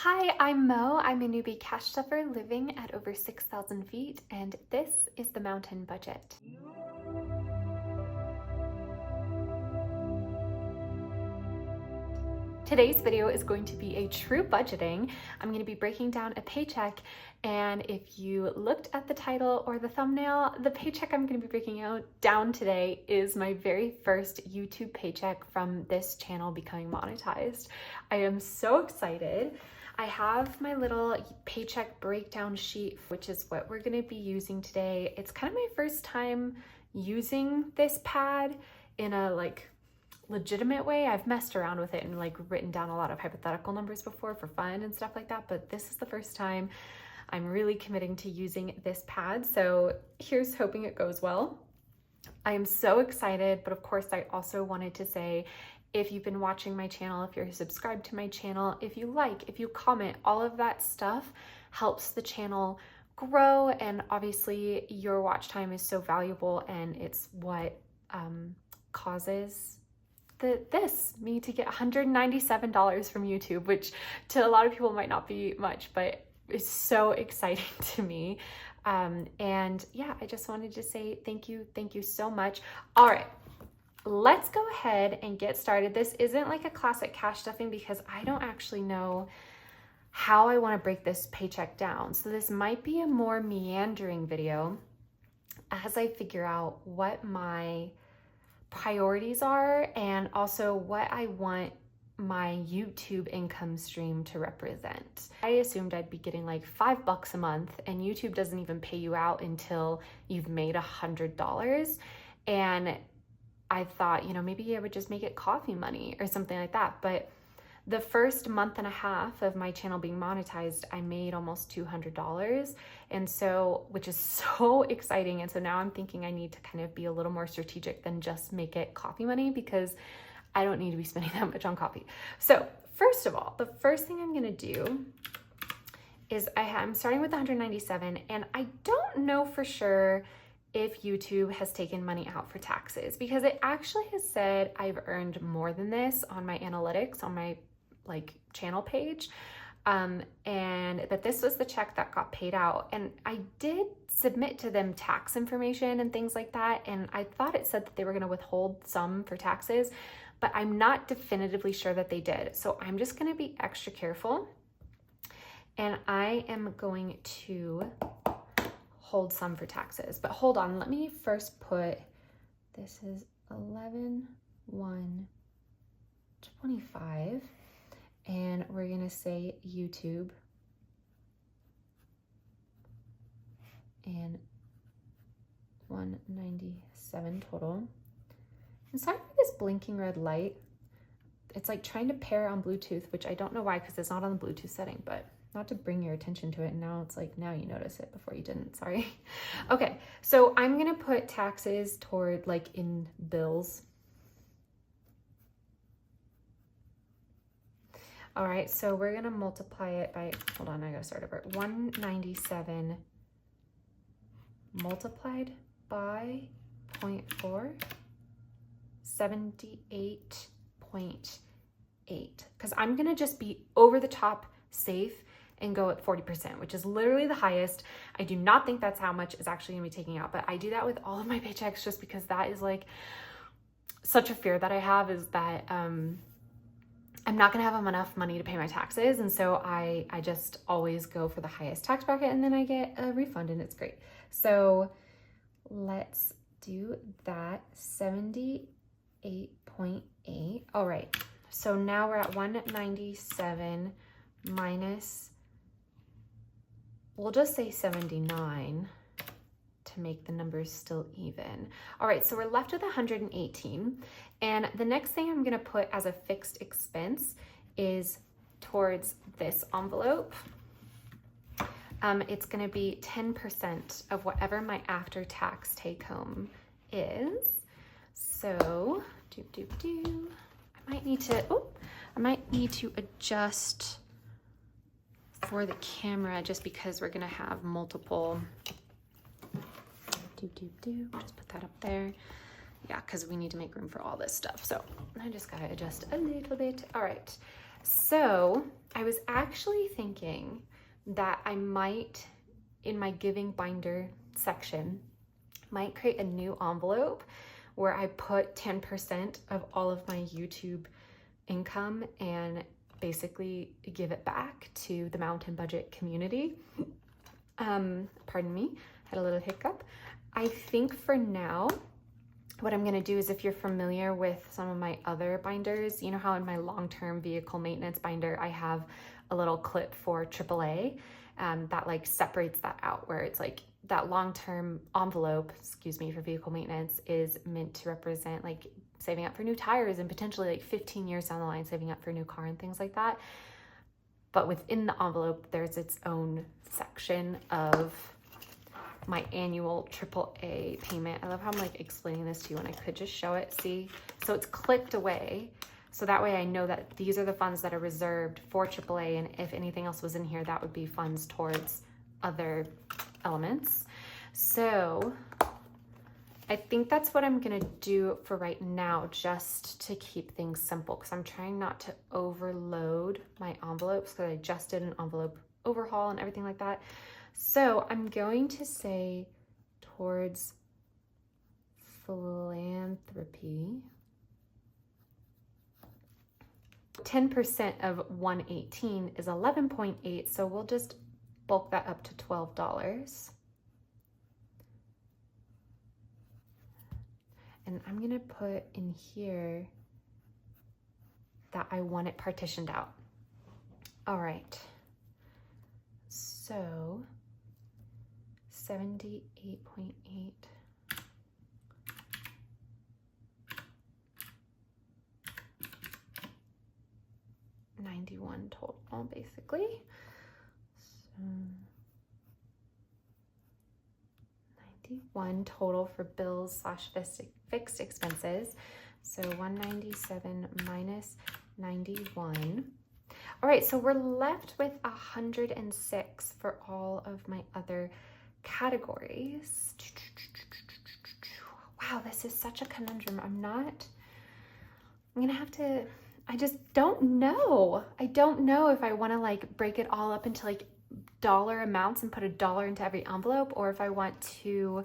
Hi, I'm Mo. I'm a newbie cash stuffer living at over 6,000 feet, and this is the mountain budget. Today's video is going to be a true budgeting. I'm going to be breaking down a paycheck, and if you looked at the title or the thumbnail, the paycheck I'm going to be breaking down today is my very first YouTube paycheck from this channel becoming monetized. I am so excited. I have my little paycheck breakdown sheet, which is what we're going to be using today. It's kind of my first time using this pad in a legitimate way. I've messed around with it and written down a lot of hypothetical numbers before for fun and stuff like that, but this is the first time I'm really committing to using this pad. So here's hoping it goes well. I am so excited, but of course I also wanted to say, if you've been watching my channel, if you're subscribed to my channel, if you like, if you comment, all of that stuff helps the channel grow. And obviously your watch time is so valuable, and it's what causes me to get $197 from YouTube, which to a lot of people might not be much, but it's so exciting to me. And yeah, I just wanted to say thank you so much. All right, let's go ahead and get started. This isn't like a classic cash stuffing because I don't actually know how I want to break this paycheck down. So this might be a more meandering video as I figure out what my priorities are and also what I want my YouTube income stream to represent. I assumed I'd be getting like $5 a month, and YouTube doesn't even pay you out until you've made $100. And I thought, maybe I would just make it coffee money or something like that. But the first month and a half of my channel being monetized, I made almost $200. And so, which is so exciting. And so now I'm thinking I need to kind of be a little more strategic than just make it coffee money, because I don't need to be spending that much on coffee. So first of all, the first thing I'm going to do is I'm starting with 197, and I don't know for sure if YouTube has taken money out for taxes, because it actually has said I've earned more than this on my analytics on my channel page, and that this was the check that got paid out. And I did submit to them tax information and things like that, and I thought it said that they were going to withhold some for taxes, but I'm not definitively sure that they did. So I'm just going to be extra careful, and I am going to hold some for taxes. But hold on, let me first put, this is 11/1/25, and we're gonna say YouTube, and 197 total. And sorry for this blinking red light. It's like trying to pair on Bluetooth, which I don't know why, because it's not on the Bluetooth setting, but not to bring your attention to it. And now it's like, now you notice it before you didn't, sorry. Okay, so I'm gonna put taxes toward in bills. All right, so we're gonna multiply it by, hold on, I gotta start over. 197 multiplied by 0.4, 78.8. Because I'm gonna just be over the top safe and go at 40%, which is literally the highest. I do not think that's how much is actually gonna be taking out, but I do that with all of my paychecks just because that is such a fear that I have, is that I'm not gonna have enough money to pay my taxes. And so I just always go for the highest tax bracket, and then I get a refund, and it's great. So let's do that, 78.8. All right, so now we're at 197 minus, we'll just say 79 to make the numbers still even. All right, so we're left with 118. And the next thing I'm gonna put as a fixed expense is towards this envelope. It's gonna be 10% of whatever my after-tax take-home is. So, I might need to adjust for the camera, just because we're gonna have multiple, just put that up there. Yeah, because we need to make room for all this stuff. So I just gotta adjust a little bit. All right, So I was actually thinking that I might, in my giving binder section, might create a new envelope where I put 10% of all of my YouTube income and basically give it back to the mountain budget community. Pardon me, had a little hiccup. I think for now, what I'm gonna do is, if you're familiar with some of my other binders, you know how in my long-term vehicle maintenance binder, I have a little clip for AAA that like separates that out, where it's like that long-term envelope, excuse me, for vehicle maintenance is meant to represent like saving up for new tires and potentially like 15 years down the line, saving up for a new car and things like that. But within the envelope, there's its own section of my annual AAA payment. I love how I'm like explaining this to you when I could just show it. See, so it's clicked away. So that way I know that these are the funds that are reserved for AAA. And if anything else was in here, that would be funds towards other elements. So I think that's what I'm gonna do for right now, just to keep things simple, because I'm trying not to overload my envelopes, because I just did an envelope overhaul and everything like that. So I'm going to say towards philanthropy, 10% of 118 is 11.8, so we'll just bulk that up to $12. And I'm gonna put in here that I want it partitioned out. All right, so 78.8. $91 total, basically. So 91 total for bills / fixed expenses. So 197 minus 91. All right, so we're left with 106 for all of my other categories. Wow, this is such a conundrum. I'm gonna have to, I just don't know. I don't know if I wanna like break it all up into like dollar amounts and put $1 into every envelope, or if I want to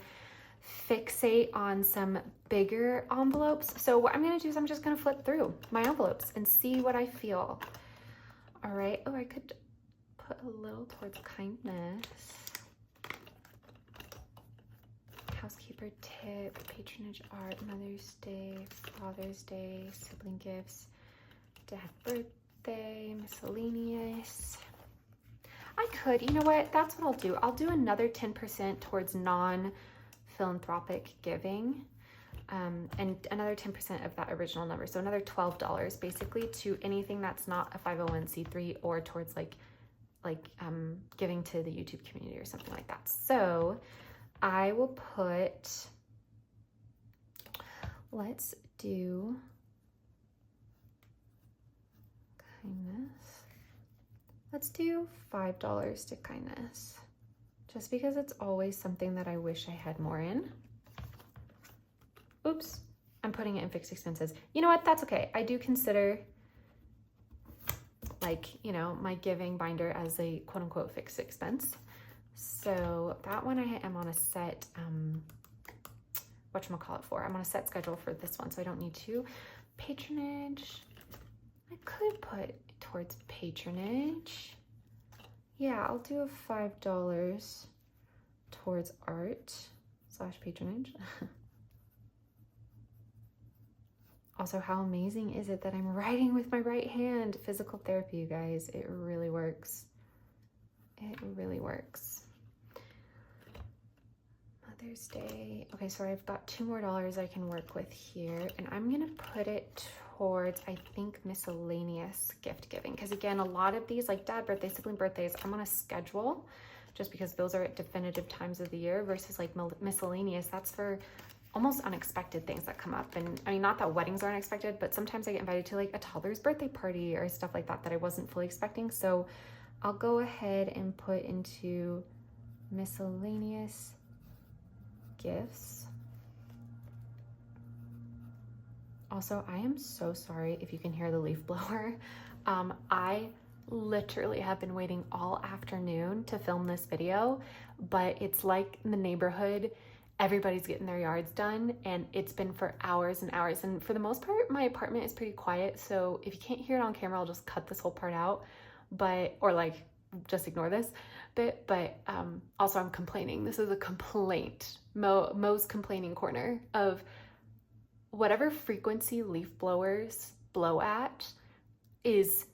fixate on some bigger envelopes. So what I'm gonna do is I'm just gonna flip through my envelopes and see what I feel. All right, oh, I could put a little towards kindness. Housekeeper tip, patronage art, Mother's Day, Father's Day, sibling gifts, dad birthday, miscellaneous. I could, you know what, that's what I'll do. I'll do another 10% towards non-philanthropic giving, and another 10% of that original number. So another $12 basically to anything that's not a 501c3 or towards like giving to the YouTube community or something like that. So I will put, let's do kindness. Let's do $5 to kindness, just because it's always something that I wish I had more in. Oops, I'm putting it in fixed expenses. You know what, that's okay. I do consider like, you know, my giving binder as a quote unquote fixed expense. So that one I am on a set, whatchamacallit for? I'm on a set schedule for this one, so I don't need to. Patronage, I could put towards patronage. Yeah, I'll do a $5 towards art / patronage. Also, how amazing is it that I'm writing with my right hand? Physical therapy, you guys, it really works. It really works. Mother's Day. Okay, so I've got $2 more I can work with here, and I'm gonna put it towards, I think, miscellaneous gift giving, because again, a lot of these, like dad birthdays, sibling birthdays, I'm on a schedule just because those are at definitive times of the year, versus like miscellaneous, that's for almost unexpected things that come up. And I mean, not that weddings are unexpected, but sometimes I get invited to like a toddler's birthday party or stuff like that that I wasn't fully expecting. So I'll go ahead and put into miscellaneous gifts. Also, I am so sorry if you can hear the leaf blower. I literally have been waiting all afternoon to film this video, but it's like in the neighborhood, everybody's getting their yards done, and it's been for hours and hours. And for the most part, my apartment is pretty quiet, so if you can't hear it on camera, I'll just cut this whole part out, or like just ignore this bit. But also I'm complaining. This is a complaint, Mo's complaining corner of whatever frequency leaf blowers blow at is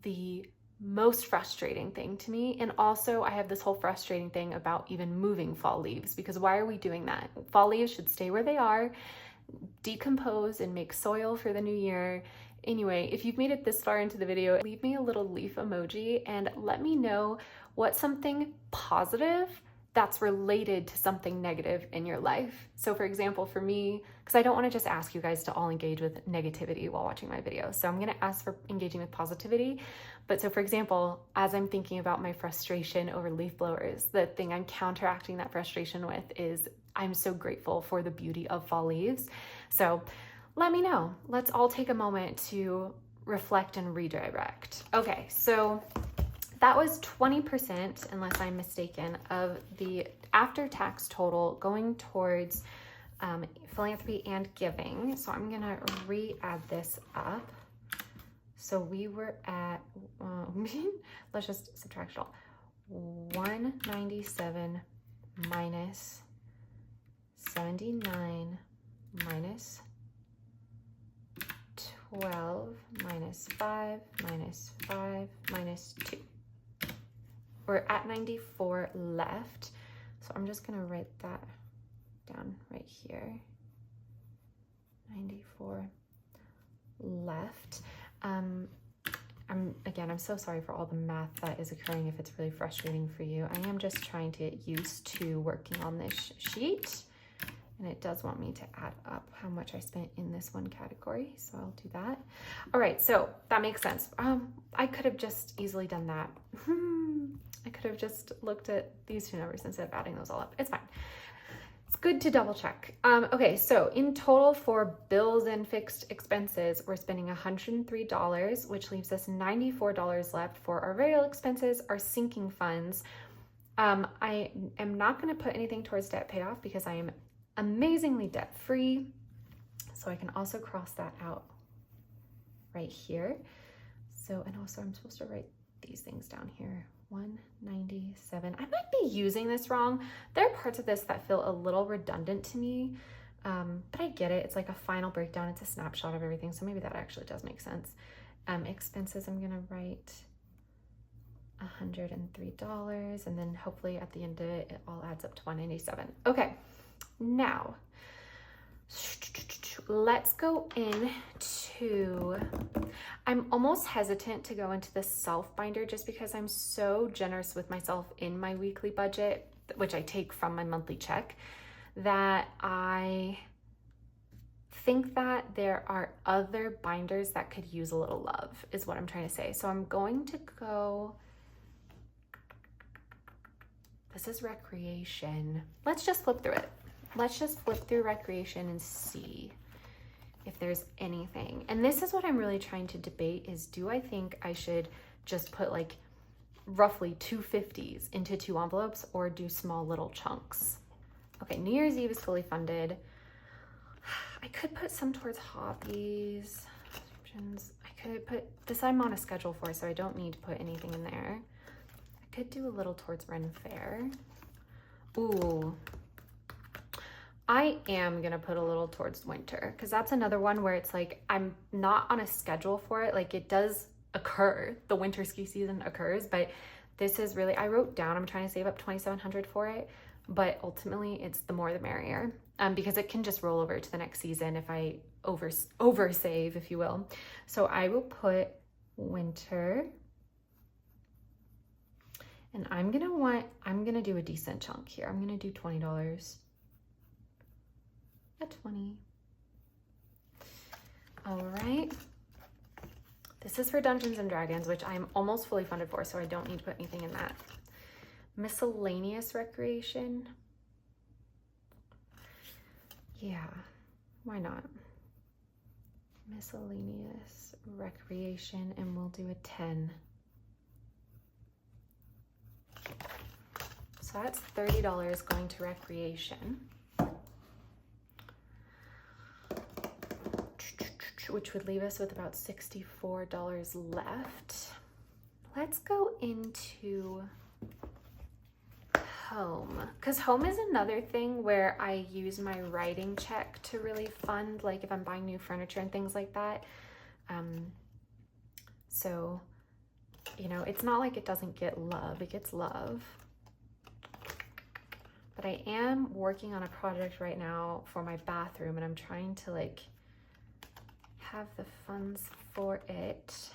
the most frustrating thing to me. And also I have this whole frustrating thing about even moving fall leaves, because why are we doing that? Fall leaves should stay where they are, decompose and make soil for the new year. Anyway, if you've made it this far into the video, leave me a little leaf emoji and let me know what's something positive that's related to something negative in your life. So for example, for me, because I don't want to just ask you guys to all engage with negativity while watching my video, so I'm going to ask for engaging with positivity. But so for example, as I'm thinking about my frustration over leaf blowers, the thing I'm counteracting that frustration with is I'm so grateful for the beauty of fall leaves. So let me know. Let's all take a moment to reflect and redirect. Okay, so that was 20%, unless I'm mistaken, of the after-tax total going towards philanthropy and giving. So I'm gonna re-add this up. So we were at, let's just subtract it all. 197 minus 79 minus 12 minus 5 minus 5 minus 2. We're at 94 left. So I'm just gonna write that down right here. 94 left. I'm so sorry for all the math that is occurring if it's really frustrating for you. I am just trying to get used to working on this sheet, and it does want me to add up how much I spent in this one category, so I'll do that. All right, so that makes sense. I could have just easily done that. I could have just looked at these two numbers instead of adding those all up. It's fine. It's good to double check. Okay, so in total for bills and fixed expenses, we're spending $103, which leaves us $94 left for our variable expenses, our sinking funds. I am not going to put anything towards debt payoff because I am amazingly debt-free. So I can also cross that out right here. So, and also I'm supposed to write these things down here. 197. I might be using this wrong. There are parts of this that feel a little redundant to me, but I get it. It's like a final breakdown. It's a snapshot of everything. So maybe that actually does make sense. Expenses, I'm going to write $103, and then hopefully at the end of it, it all adds up to 197. Okay, now let's go into, I'm almost hesitant to go into the self binder just because I'm so generous with myself in my weekly budget, which I take from my monthly check, that I think that there are other binders that could use a little love, is what I'm trying to say. So I'm going to go, this is recreation. Let's just flip through it. Let's just flip through recreation and see if there's anything. And this is what I'm really trying to debate is, do I think I should just put like roughly 250s into 2 envelopes or do small little chunks? Okay, New Year's Eve is fully funded. I could put some towards hobbies, subscriptions. I could put this, I'm on a schedule for, so I don't need to put anything in there. I could do a little towards Ren Fair. Ooh. I am gonna put a little towards winter because that's another one where it's like I'm not on a schedule for it. Like it does occur, the winter ski season occurs, but this is really, I wrote down, I'm trying to save up $2,700 for it, but ultimately it's the more the merrier, because it can just roll over to the next season if I over save, if you will. So I will put winter, and I'm gonna do a decent chunk here. I'm gonna do $20. At 20. All right. This is for Dungeons and Dragons, which I'm almost fully funded for, so I don't need to put anything in that. Miscellaneous recreation. Yeah, why not? Miscellaneous recreation, and we'll do a 10. So that's $30 going to recreation, which would leave us with about $64 left. Let's go into home, because home is another thing where I use my writing check to really fund, like if I'm buying new furniture and things like that. So, you know, it's not like it doesn't get love, it gets love. But I am working on a project right now for my bathroom, and I'm trying to like have the funds for it.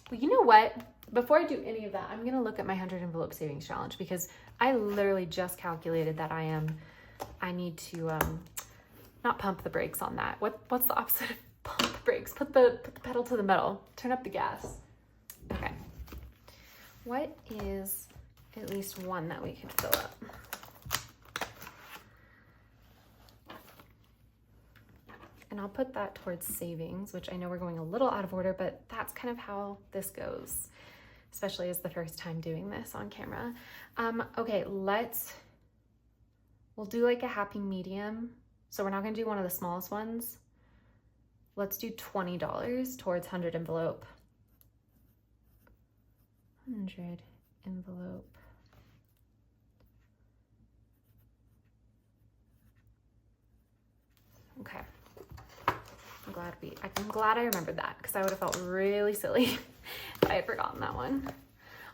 Well, you know what? Before I do any of that, I'm gonna look at my 100 envelope savings challenge, because I literally just calculated that I need to not pump the brakes on that. What's the opposite of pump the brakes? Put the pedal to the metal. Turn up the gas. Okay. What is at least one that we could fill up? And I'll put that towards savings, which I know we're going a little out of order, but that's kind of how this goes, especially as the first time doing this on camera. Okay, we'll do like a happy medium. So we're not gonna do one of the smallest ones. Let's do $20 towards 100 envelope. 100 envelope. Okay. I'm glad I remembered that, because I would have felt really silly if I had forgotten that one.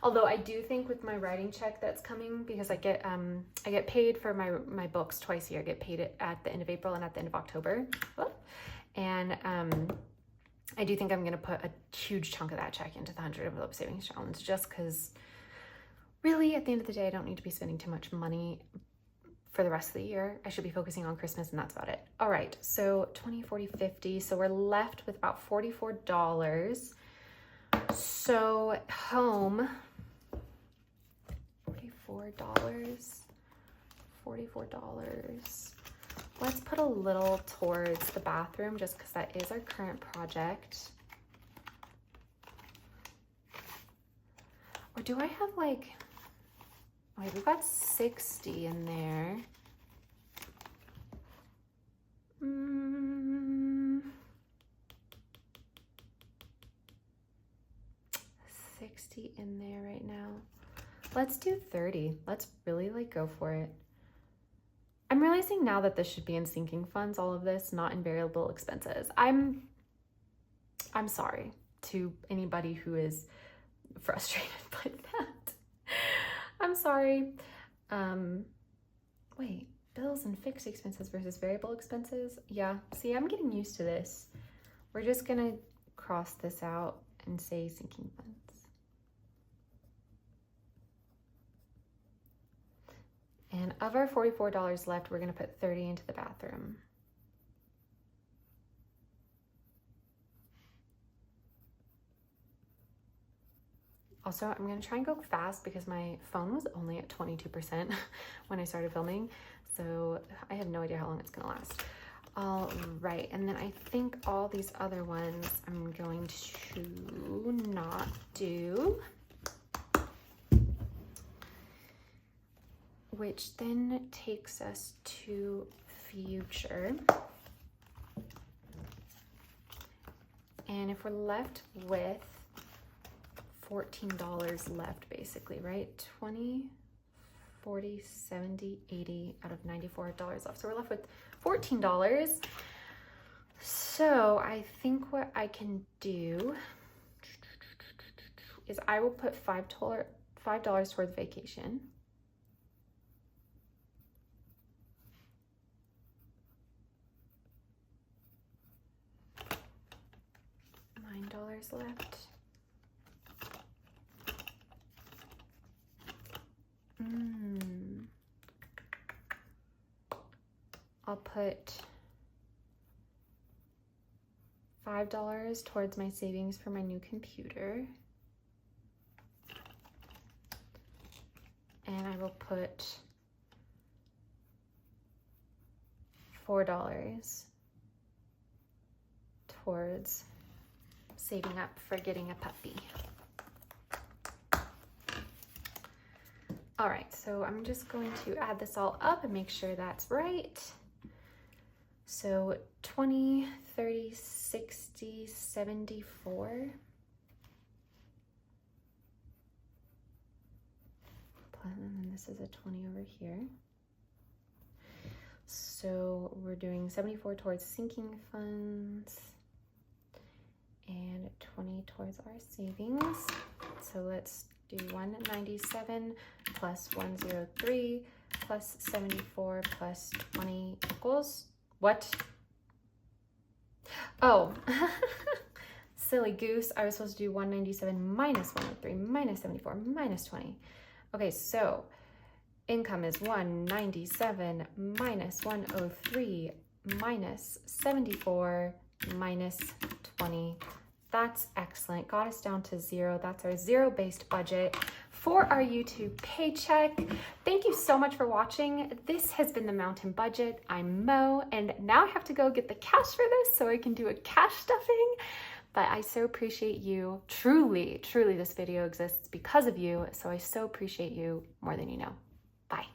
Although I do think with my writing check that's coming, because I get paid for my books twice a year. I get paid at the end of April and at the end of October. And I do think I'm going to put a huge chunk of that check into the 100 envelope savings challenge, just because really at the end of the day, I don't need to be spending too much money for the rest of the year. I should be focusing on Christmas, and that's about it. All right, so 20, 40, 50. So we're left with about $44. So home, $44. Let's put a little towards the bathroom, just because that is our current project. Or do I have like, wait, we've got 60 in there. 60 in there right now. Let's do 30. Let's really like go for it. I'm realizing now that this should be in sinking funds, all of this, not in variable expenses. I'm sorry to anybody who is frustrated by that. I'm sorry. Wait, bills and fixed expenses versus variable expenses. Yeah, see, I'm getting used to this. We're just gonna cross this out and say sinking funds. And of our $44 left, we're gonna put 30 into the bathroom. Also, I'm gonna try and go fast because my phone was only at 22% when I started filming. So I have no idea how long it's gonna last. All right, and then I think all these other ones I'm going to not do. Which then takes us to future. And if we're left with $14 left, basically, right? 20, 40, 70, 80 out of $94 left. So we're left with $14. So I think what I can do is I will put $5 towards vacation. $9 left. I'll put $5 towards my savings for my new computer. And I will put $4 towards saving up for getting a puppy. All right, so I'm just going to add this all up and make sure that's right. So 20, 30, 60, 74. And then this is a 20 over here. So we're doing 74 towards sinking funds and 20 towards our savings. So let's do 197 plus 103 plus 74 plus 20 equals what? Oh, silly goose. I was supposed to do 197 minus 103 minus 74 minus 20. Okay, so income is 197 minus 103 minus 74 minus 20. That's excellent. Got us down to 0. That's our zero-based budget for our YouTube paycheck. Thank you so much for watching. This has been the Mountain Budget. I'm Mo, and now I have to go get the cash for this so I can do a cash stuffing. But I so appreciate you. Truly, truly, this video exists because of you. So I so appreciate you more than you know. Bye.